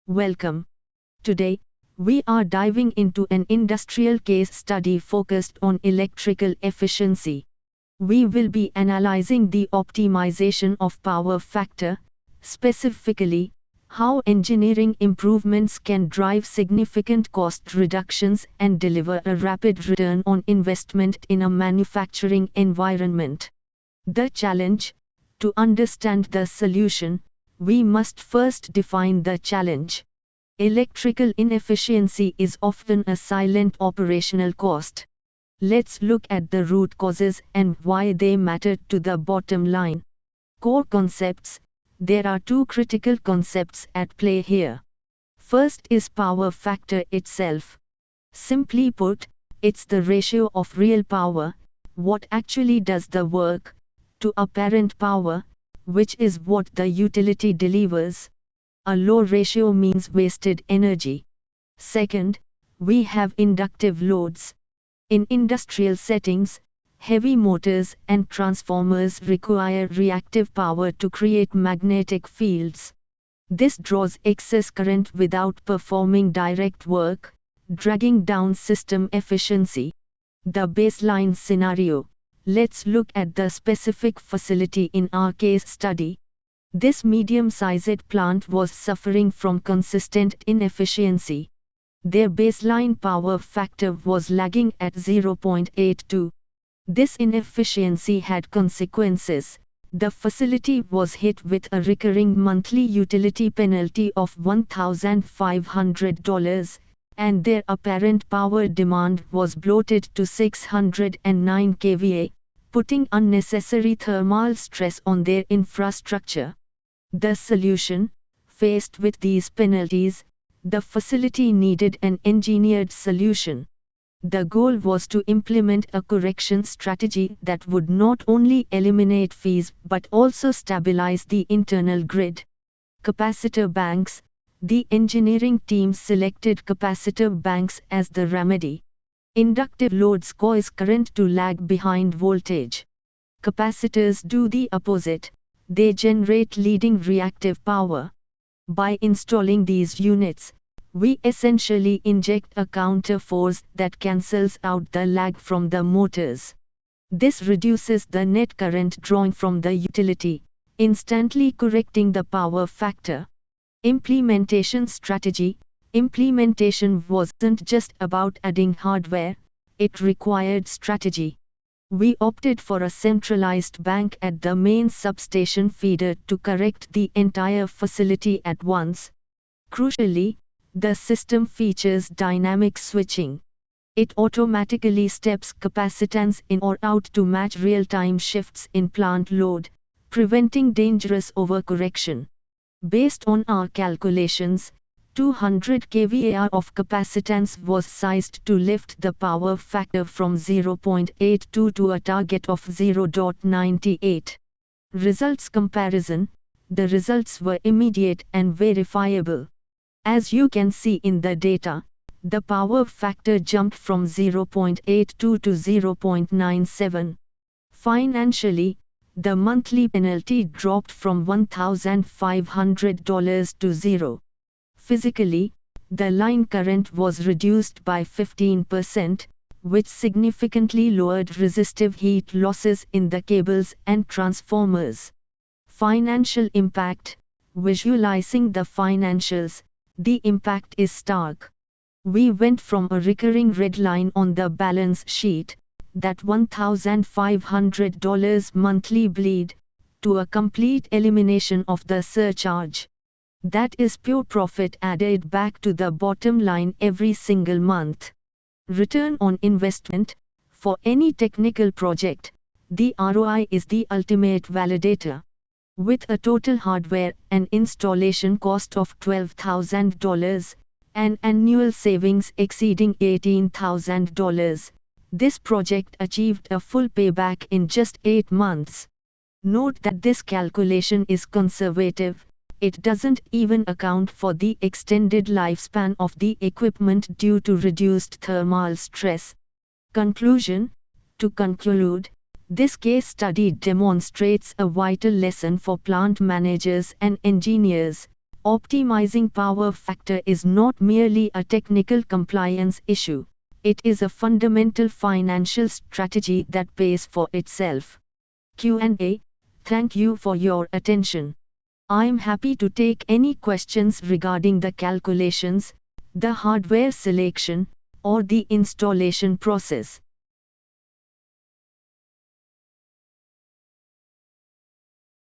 Welcome. Today, we are diving into an industrial case study focused on electrical efficiency. We will be analyzing the optimization of power factor, specifically, how engineering improvements can drive significant cost reductions and deliver a rapid return on investment in a manufacturing environment. The challenge: to understand the solution, we must first define the challenge. Electrical inefficiency is often a silent operational cost. Let's look at the root causes and why they matter to the bottom line. Core concepts: there are two critical concepts at play here. First is power factor itself. Simply put, it's the ratio of real power, what actually does the work, to apparent power, which is what the utility delivers. A low ratio means wasted energy. Second, we have inductive loads. In industrial settings, heavy motors and transformers require reactive power to create magnetic fields. This draws excess current without performing direct work, dragging down system efficiency. The baseline scenario: let's look at the specific facility in our case study. This medium-sized plant was suffering from consistent inefficiency. Their baseline power factor was lagging at 0.82. This inefficiency had consequences. The facility was hit with a recurring monthly utility penalty of $1,500, and their apparent power demand was bloated to 609 kVA, putting unnecessary thermal stress on their infrastructure. The solution: faced with these penalties, the facility needed an engineered solution. The goal was to implement a correction strategy that would not only eliminate fees but also stabilize the internal grid. Capacitor banks: the engineering team selected capacitor banks as the remedy. Inductive loads cause current to lag behind voltage. Capacitors do the opposite: they generate leading reactive power. By installing these units, we essentially inject a counter force that cancels out the lag from the motors. This reduces the net current drawn from the utility, instantly correcting the power factor. Implementation strategy: implementation wasn't just about adding hardware, it required strategy. We opted for a centralized bank at the main substation feeder to correct the entire facility at once. Crucially, the system features dynamic switching. It automatically steps capacitance in or out to match real-time shifts in plant load, preventing dangerous overcorrection. Based on our calculations, 200 kVAr of capacitance was sized to lift the power factor from 0.82 to a target of 0.98. Results comparison: the results were immediate and verifiable. As you can see in the data, the power factor jumped from 0.82 to 0.97. Financially, the monthly penalty dropped from $1,500 to zero. Physically, the line current was reduced by 15%, which significantly lowered resistive heat losses in the cables and transformers. Financial impact: visualizing the financials, the impact is stark. We went from a recurring red line on the balance sheet, that $1,500 monthly bleed, to a complete elimination of the surcharge. That is pure profit added back to the bottom line every single month. Return on investment: for any technical project, the ROI is the ultimate validator. With a total hardware and installation cost of $12,000, and annual savings exceeding $18,000, this project achieved a full payback in just 8 months. Note that this calculation is conservative. It doesn't even account for the extended lifespan of the equipment due to reduced thermal stress. Conclusion: to conclude, this case study demonstrates a vital lesson for plant managers and engineers. Optimizing power factor is not merely a technical compliance issue, it is a fundamental financial strategy that pays for itself. Q&A. Thank you for your attention. I'm happy to take any questions regarding the calculations, the hardware selection, or the installation process.